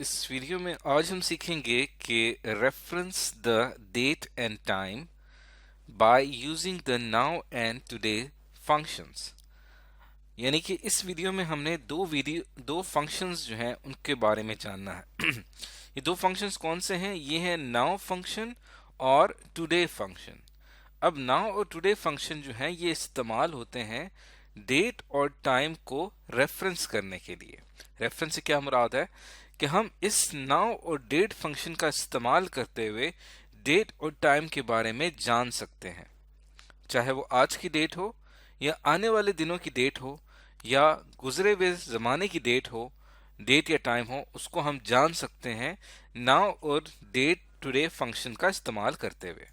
इस वीडियो में आज हम सीखेंगे कि reference the date and time by using the now and today functions. यानी कि इस वीडियो में हमने दो फंक्शंस जो हैं उनके बारे में जानना है। ये दो फंक्शंस कौन से हैं? ये हैं नाउ फंक्शन और टुडे फंक्शन। अब नाउ और टुडे फंक्शन जो हैं ये इस्तेमाल होते हैं डेट और टाइम को रेफरेंस करने के लिए। रेफरेंस से क्या मुराद है कि हम इस नाउ और डेट फंक्शन का इस्तेमाल करते हुए डेट और टाइम के बारे में जान सकते हैं, चाहे वो आज की डेट हो या आने वाले दिनों की डेट हो या गुजरे हुए जमाने की डेट हो, डेट या टाइम हो, उसको हम जान सकते हैं नाउ और डेट टुडे फंक्शन का इस्तेमाल करते हुए।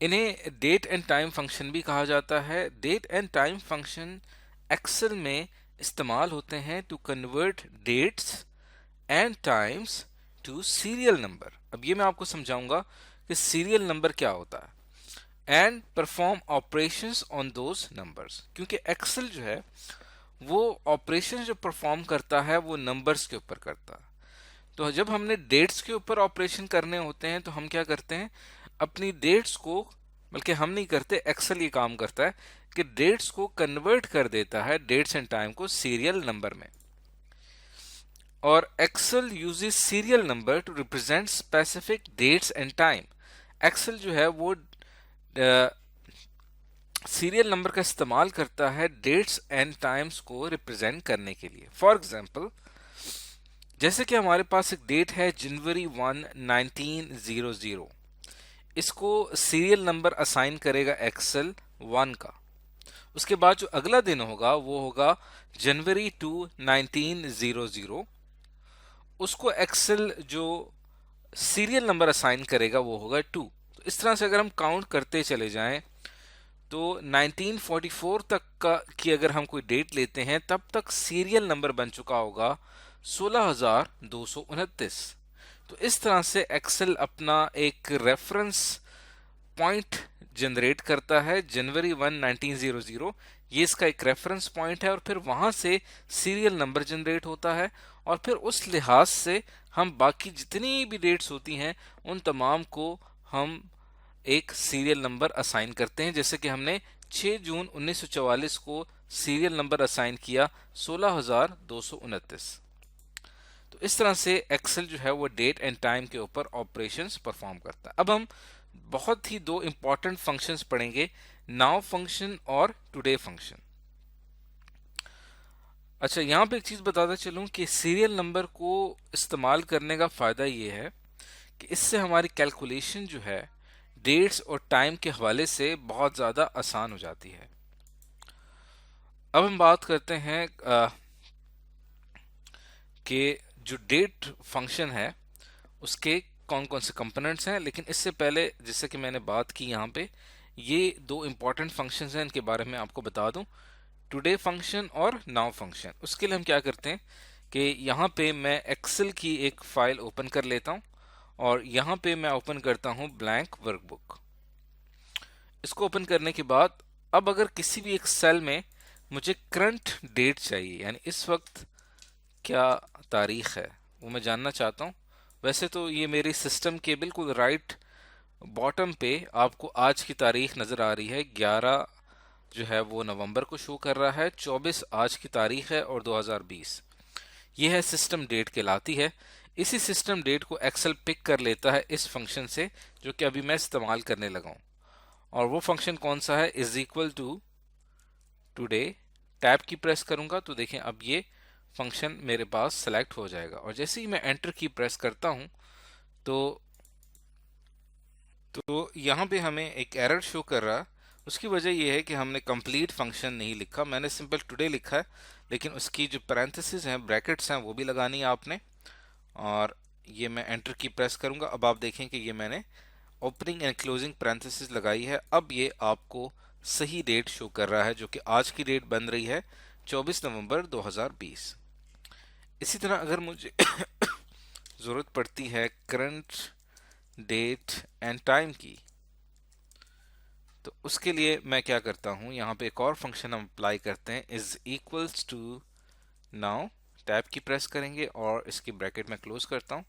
इन्हें डेट एंड टाइम फंक्शन भी कहा जाता है। Date and time function Excel में इस्तेमाल होते हैं to convert dates and times to serial number. अब ये मैं आपको समझाऊंगा कि सीरियल नंबर क्या होता है and perform operations on those numbers, क्योंकि एक्सेल जो है वो ऑपरेशन जो परफॉर्म करता है वो नंबर्स के ऊपर करता है। तो जब हमने डेट्स के ऊपर ऑपरेशन करने होते हैं तो हम क्या करते हैं, अपनी डेट्स को, बल्कि हम नहीं करते, एक्सेल ये काम करता है कि डेट्स को कन्वर्ट कर देता है, डेट्स एंड टाइम को सीरियल नंबर में। और Excel uses serial number to represent specific dates and time. Excel जो है वो सीरियल नंबर का इस्तेमाल करता है डेट्स एंड टाइम्स को रिप्रेजेंट करने के लिए। फॉर एग्जाम्पल, जैसे कि हमारे पास एक डेट है जनवरी 1900, इसको सीरियल नंबर असाइन करेगा एक्सेल 1 का। उसके बाद जो अगला दिन होगा वो होगा जनवरी 2 1900, उसको एक्सेल जो सीरियल नंबर असाइन करेगा वो होगा 2। तो इस तरह से अगर हम काउंट करते चले जाएं तो 1944 तक का की अगर हम कोई डेट लेते हैं तब तक सीरियल नंबर बन चुका होगा 16,229। तो इस तरह से एक्सेल अपना एक रेफरेंस पॉइंट जनरेट करता है, जनवरी 1 1900, ये इसका एक रेफरेंस पॉइंट है और फिर वहां से सीरियल नंबर जनरेट होता है और फिर उस लिहाज से हम बाकी जितनी भी डेट्स होती हैं उन तमाम को हम एक सीरियल नंबर असाइन करते हैं। जैसे कि हमने 6 जून 1944 को सीरियल नंबर असाइन किया 16,229। तो इस तरह से एक्सेल जो है वो डेट एंड टाइम के ऊपर ऑपरेशंस परफॉर्म करता है। अब हम बहुत ही दो इंपॉर्टेंट फंक्शंस पढ़ेंगे, नाउ फंक्शन और टुडे फंक्शन। अच्छा, यहां पे एक चीज बताता चलूं कि सीरियल नंबर को इस्तेमाल करने का फायदा ये है कि इससे हमारी कैलकुलेशन जो है डेट्स और टाइम के हवाले से बहुत ज़्यादा आसान हो जाती है। अब हम बात करते हैं कि जो डेट फंक्शन है उसके कौन कौन से कंपोनेंट्स हैं, लेकिन इससे पहले जैसे कि मैंने बात की यहाँ पे ये दो इंपॉर्टेंट फंक्शंस हैं, इनके बारे में आपको बता दूं, टुडे फंक्शन और नाउ फंक्शन। उसके लिए हम क्या करते हैं कि यहाँ पे मैं एक्सेल की एक फाइल ओपन कर लेता हूँ और यहाँ पे मैं ओपन करता हूँ ब्लैंक वर्कबुक। इसको ओपन करने के बाद अब अगर किसी भी एक सेल में मुझे करंट डेट चाहिए, यानी इस वक्त क्या तारीख है, वो मैं जानना चाहता हूँ। वैसे तो ये मेरे सिस्टम के बिल्कुल राइट बॉटम पे आपको आज की तारीख नज़र आ रही है, 11 जो है वो नवंबर को शो कर रहा है, 24 आज की तारीख है और 2020 ये है सिस्टम डेट कहलाती है। इसी सिस्टम डेट को एक्सेल पिक कर लेता है इस फंक्शन से जो कि अभी मैं इस्तेमाल करने लगा हूँ। और वो फंक्शन कौन सा है? Is equal to today. Tab की प्रेस करूंगा तो देखें अब ये फंक्शन मेरे पास सेलेक्ट हो जाएगा और जैसे ही मैं एंटर की प्रेस करता हूं तो यहाँ पे हमें एक एरर शो कर रहा है। उसकी वजह यह है कि हमने कंप्लीट फंक्शन नहीं लिखा, मैंने सिंपल टुडे लिखा है, लेकिन उसकी जो पैरेंथेसिस हैं, ब्रैकेट्स हैं, वो भी लगानी है आपने। और ये मैं एंटर की प्रेस करूंगा, अब आप देखें कि ये मैंने ओपनिंग एंड क्लोजिंग पैरेंथेसिस लगाई है। अब ये आपको सही डेट शो कर रहा है जो कि आज की डेट बन रही है 24 नवंबर 2020। इसी तरह अगर मुझे ज़रूरत पड़ती है करंट डेट एंड टाइम की तो उसके लिए मैं क्या करता हूं, यहाँ पे एक और फंक्शन हम अप्लाई करते हैं, is equals to now tab की प्रेस करेंगे और इसकी ब्रैकेट में क्लोज करता हूँ।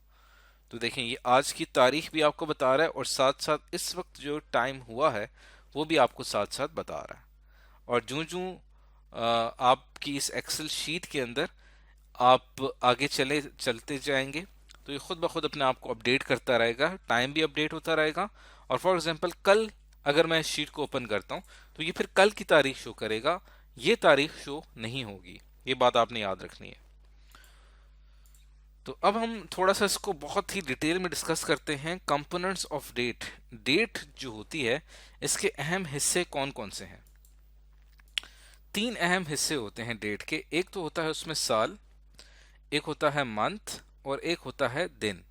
तो देखें ये आज की तारीख भी आपको बता रहा है और साथ साथ इस वक्त जो टाइम हुआ है वो भी आपको साथ साथ बता रहा है। और जूं जूं आपकी इस एक्सेल शीट के अंदर आप आगे चलते जाएंगे तो ये खुद ब खुद अपने आप को अपडेट करता रहेगा, टाइम भी अपडेट होता रहेगा। और फॉर एग्जांपल कल अगर मैं इस शीट को ओपन करता हूँ तो ये फिर कल की तारीख शो करेगा, ये तारीख शो नहीं होगी। ये बात आपने याद रखनी है। तो अब हम थोड़ा सा इसको बहुत ही डिटेल में डिस्कस करते हैं। कंपोनेंट्स ऑफ डेट, डेट जो होती है इसके अहम हिस्से कौन कौन से हैं। तीन अहम हिस्से होते हैं डेट के। एक तो होता है उसमें साल, एक होता है मंथ और एक होता है दिन।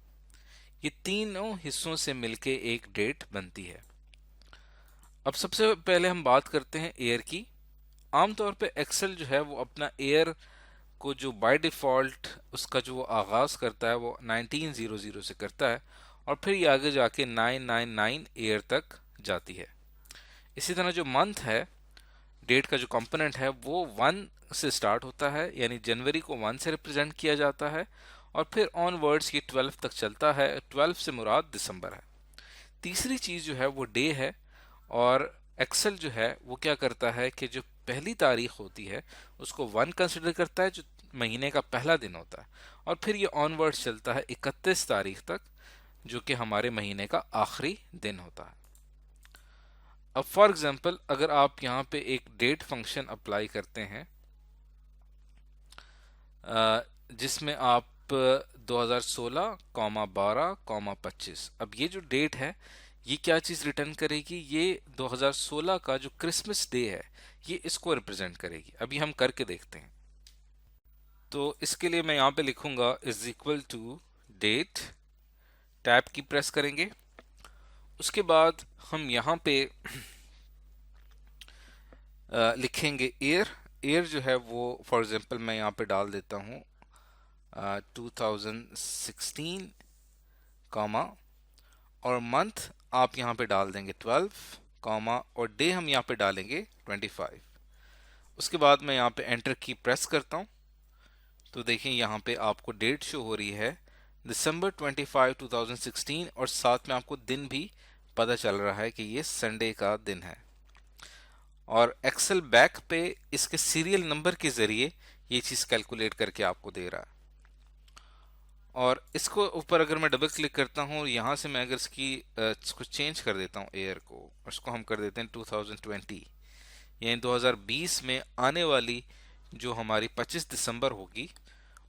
ये तीनों हिस्सों से मिलके एक डेट बनती है। अब सबसे पहले हम बात करते हैं ईयर की। आमतौर पे एक्सेल जो है वो अपना ईयर को जो बाय डिफॉल्ट उसका जो आगाज करता है वो 1900 से करता है और फिर ये आगे जाके 999 ईयर तक जाती है। इसी तरह जो मंथ है, डेट का जो कंपोनेंट है वो 1 से स्टार्ट होता है, यानी जनवरी को 1 से रिप्रेजेंट किया जाता है और फिर ऑनवर्ड्स ये 12 तक चलता है। 12 से मुराद दिसंबर है। तीसरी चीज जो है वो डे है और एक्सेल जो है वो क्या करता है कि जो पहली तारीख होती है उसको 1 कंसिडर करता है, जो महीने का पहला दिन होता है, और फिर ये ऑनवर्ड चलता है 31 तारीख तक, जो कि हमारे महीने का आखिरी दिन होता है। अब फॉर एग्जांपल अगर आप यहाँ पे एक डेट फंक्शन अप्लाई करते हैं जिसमें आप 2016, 12, 25, अब ये जो डेट है ये क्या चीज रिटर्न करेगी, ये 2016 का जो क्रिसमस डे है ये इसको रिप्रेजेंट करेगी। अभी हम करके देखते हैं। तो इसके लिए मैं यहाँ पे लिखूंगा is equal to date, tab की प्रेस करेंगे। उसके बाद हम यहाँ पे लिखेंगे ईयर। ईयर जो है वो फॉर एग्जांपल मैं यहाँ पे डाल देता हूँ 2016, कॉमा, और मंथ आप यहाँ पे डाल देंगे 12, कॉमा, और डे हम यहाँ पे डालेंगे 25। उसके बाद मैं यहाँ पे एंटर की प्रेस करता हूँ तो देखें यहाँ पे आपको डेट शो हो रही है दिसंबर 25, 2016, और साथ में आपको दिन भी पता चल रहा है कि ये संडे का दिन है। और एक्सेल बैक पे इसके सीरियल नंबर के जरिए ये चीज कैलकुलेट करके आपको दे रहा है। और इसको ऊपर अगर मैं डबल क्लिक करता हूँ, यहाँ से मैं अगर इसको चेंज कर देता हूँ ईयर को, और इसको हम कर देते हैं 2020, यानी 2020 में आने वाली जो हमारी 25 दिसंबर होगी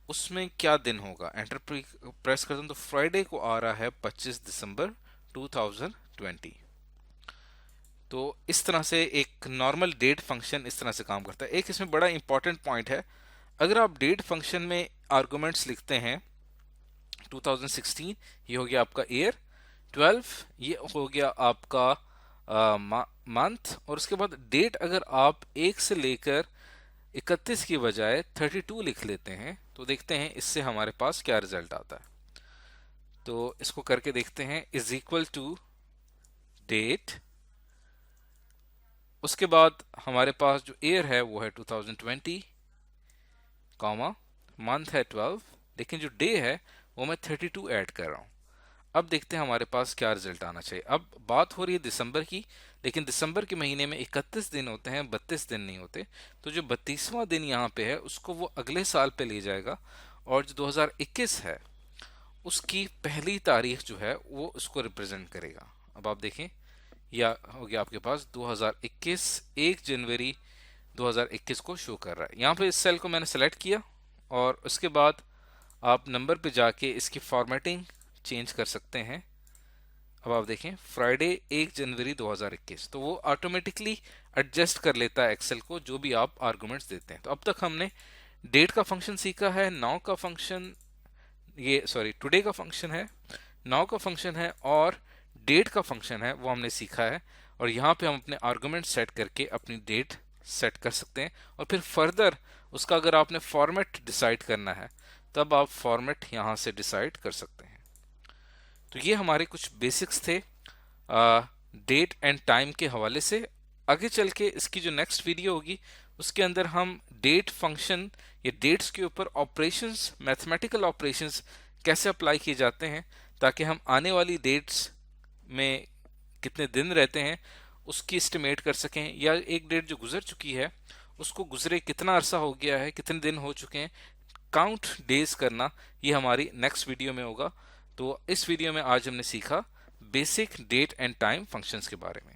उसमें क्या दिन होगा। एंटर प्रेस करता हूँ तो फ्राइडे को आ रहा है 25 दिसंबर 2020। तो इस तरह से एक नॉर्मल डेट फंक्शन इस तरह से काम करता है। एक इसमें बड़ा इंपॉर्टेंट पॉइंट है, अगर आप डेट फंक्शन में आर्गुमेंट्स लिखते हैं 2016 ये हो गया आपका ईयर, 12 ये हो गया आपका मंथ, और उसके बाद डेट अगर आप 1 से लेकर 31 की बजाय 32 लिख लेते हैं तो देखते हैं इससे हमारे पास क्या रिजल्ट आता है। तो इसको करके देखते हैं। इज इक्वल टू डेट, उसके बाद हमारे पास जो ईयर है वो है 2020, कॉमा, मंथ है 12, लेकिन जो डे है वो मैं 32 ऐड कर रहा हूं। अब देखते हैं हमारे पास क्या रिजल्ट आना चाहिए। अब बात हो रही है दिसंबर की, लेकिन दिसंबर के महीने में 31 दिन होते हैं, 32 दिन नहीं होते। तो जो 32वां दिन यहाँ पे है उसको वो अगले साल पे ले जाएगा, और जो 2021 है उसकी पहली तारीख जो है वो उसको रिप्रेजेंट करेगा। अब आप देखें या हो गया आपके पास 2021, 1 जनवरी 2021 को शो कर रहा है। यहाँ पे इस सेल को मैंने सेलेक्ट किया और उसके बाद आप नंबर पे जाके इसकी फॉर्मेटिंग चेंज कर सकते हैं। अब आप देखें फ्राइडे 1 जनवरी 2021, तो वो ऑटोमेटिकली एडजस्ट कर लेता है एक्सेल को जो भी आप आर्गुमेंट्स देते हैं। तो अब तक हमने डेट का फंक्शन सीखा है, नाउ का फंक्शन, ये सॉरी टुडे का फंक्शन है, नाउ का फंक्शन है और डेट का फंक्शन है वो हमने सीखा है। और यहाँ पे हम अपने आर्गुमेंट सेट करके अपनी डेट सेट कर सकते हैं, और फिर फर्दर उसका अगर आपने फॉर्मेट डिसाइड करना है तब आप फॉर्मेट यहाँ से डिसाइड कर सकते हैं। तो ये हमारे कुछ बेसिक्स थे डेट एंड टाइम के हवाले से। आगे चल के इसकी जो नेक्स्ट वीडियो होगी उसके अंदर हम डेट फंक्शन या डेट्स के ऊपर ऑपरेशंस, मैथमेटिकल ऑपरेशंस कैसे अप्लाई किए जाते हैं ताकि हम आने वाली डेट्स में कितने दिन रहते हैं उसकी एस्टिमेट कर सकें, या एक डेट जो गुजर चुकी है उसको गुजरे कितना अरसा हो गया है, कितने दिन हो चुके हैं, काउंट डेज करना। ये हमारी नेक्स्ट वीडियो में होगा। तो इस वीडियो में आज हमने सीखा basic date and time functions के बारे में।